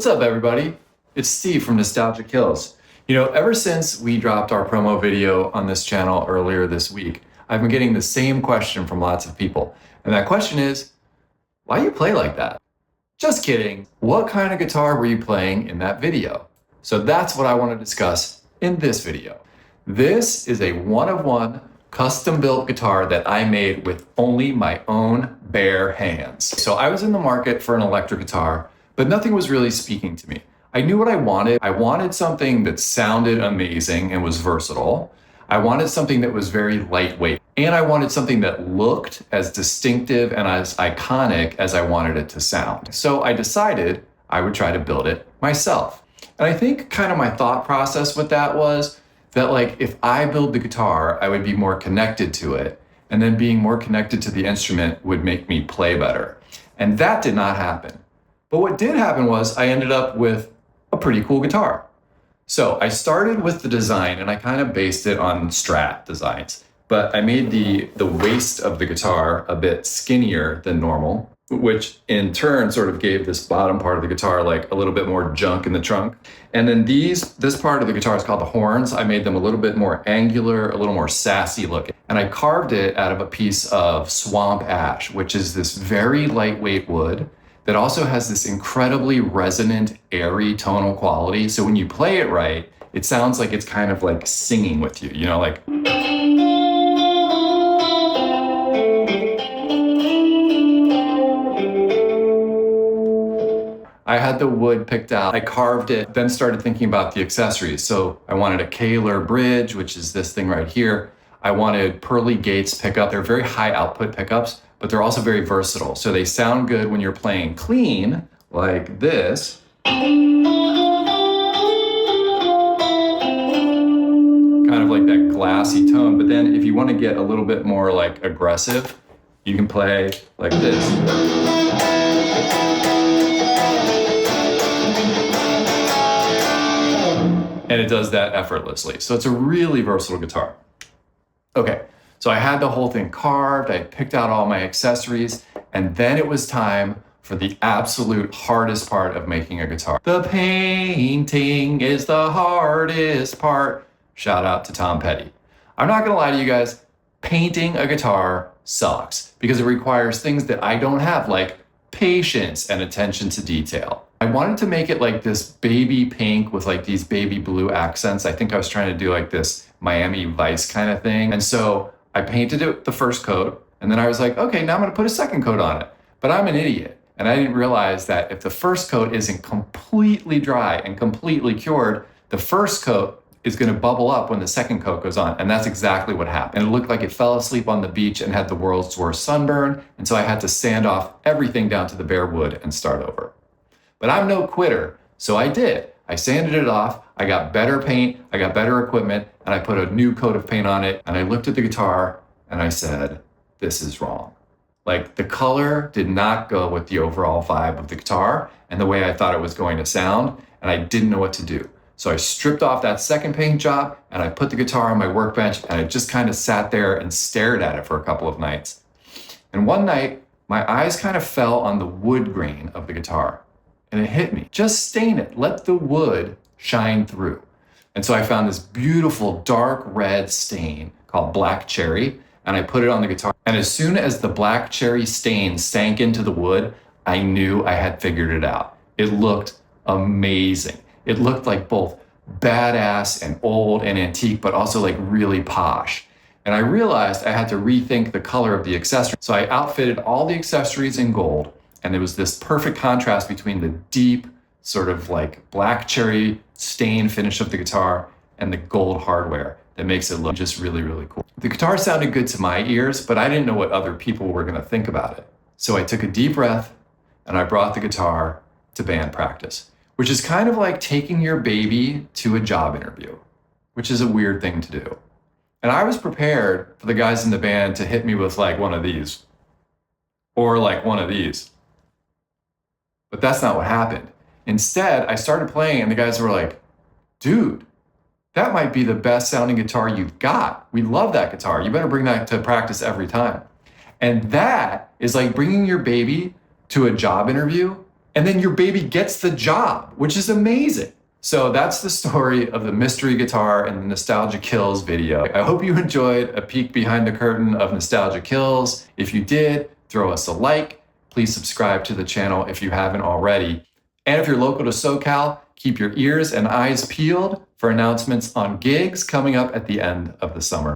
What's up, everybody? It's Steve from Nostalgia Kills. Ever since we dropped our promo video on this channel earlier this week, I've been getting the same question from lots of people. And that question is, why do you play like that? Just kidding. What kind of guitar were you playing in that video? So that's what I want to discuss in this video. This is a one-of-one custom-built guitar that I made with only my own bare hands. So I was in the market for an electric guitar, but nothing was really speaking to me. I knew what I wanted. I wanted something that sounded amazing and was versatile. I wanted something that was very lightweight. And I wanted something that looked as distinctive and as iconic as I wanted it to sound. So I decided I would try to build it myself. And I think kind of my thought process with that was that if I build the guitar, I would be more connected to it. And then being more connected to the instrument would make me play better. And that did not happen. But what did happen was I ended up with a pretty cool guitar. So I started with the design and I kind of based it on Strat designs, but I made the waist of the guitar a bit skinnier than normal, which in turn sort of gave this bottom part of the guitar a little bit more junk in the trunk. And then this part of the guitar is called the horns. I made them a little bit more angular, a little more sassy looking. And I carved it out of a piece of swamp ash, which is this very lightweight wood that also has this incredibly resonant, airy tonal quality. So when you play it right, it sounds like it's kind of like singing with you, I had the wood picked out, I carved it, then started thinking about the accessories. So I wanted a Kaler bridge, which is this thing right here. I wanted Pearly Gates pickup. They're very high output pickups, but they're also very versatile. So they sound good when you're playing clean, like this. Kind of like that glassy tone. But then if you want to get a little bit more aggressive, you can play like this. And it does that effortlessly. So it's a really versatile guitar. Okay, so I had the whole thing carved, I picked out all my accessories, and then it was time for the absolute hardest part of making a guitar. The painting is the hardest part. Shout out to Tom Petty. I'm not gonna lie to you guys, painting a guitar sucks because it requires things that I don't have, like patience and attention to detail. I wanted to make it like this baby pink with these baby blue accents. I think I was trying to do this Miami Vice kind of thing. And so I painted it the first coat, and then I was like, okay, now I'm gonna put a second coat on it. But I'm an idiot, and I didn't realize that if the first coat isn't completely dry and completely cured, the first coat is gonna bubble up when the second coat goes on. And that's exactly what happened. And it looked like it fell asleep on the beach and had the world's worst sunburn. And so I had to sand off everything down to the bare wood and start over. But I'm no quitter, so I did. I sanded it off, I got better paint, I got better equipment, and I put a new coat of paint on it, and I looked at the guitar, and I said, this is wrong. The color did not go with the overall vibe of the guitar and the way I thought it was going to sound, and I didn't know what to do. So I stripped off that second paint job, and I put the guitar on my workbench, and I just kind of sat there and stared at it for a couple of nights. And one night, my eyes kind of fell on the wood grain of the guitar. And it hit me. Just stain it. Let the wood shine through. And so I found this beautiful dark red stain called black cherry, and I put it on the guitar. And as soon as the black cherry stain sank into the wood, I knew I had figured it out. It looked amazing. It looked like both badass and old and antique, but also really posh. And I realized I had to rethink the color of the accessory. So I outfitted all the accessories in gold. And there was this perfect contrast between the deep sort of black cherry stain finish of the guitar and the gold hardware that makes it look just really, really cool. The guitar sounded good to my ears, but I didn't know what other people were gonna think about it. So I took a deep breath and I brought the guitar to band practice, which is kind of like taking your baby to a job interview, which is a weird thing to do. And I was prepared for the guys in the band to hit me with one of these or one of these. But that's not what happened. Instead, I started playing and the guys were like, dude, that might be the best sounding guitar you've got. We love that guitar. You better bring that to practice every time. And that is like bringing your baby to a job interview and then your baby gets the job, which is amazing. So that's the story of the mystery guitar and the Nostalgia Kills video. I hope you enjoyed a peek behind the curtain of Nostalgia Kills. If you did, throw us a like. Please subscribe to the channel if you haven't already. And if you're local to SoCal, keep your ears and eyes peeled for announcements on gigs coming up at the end of the summer.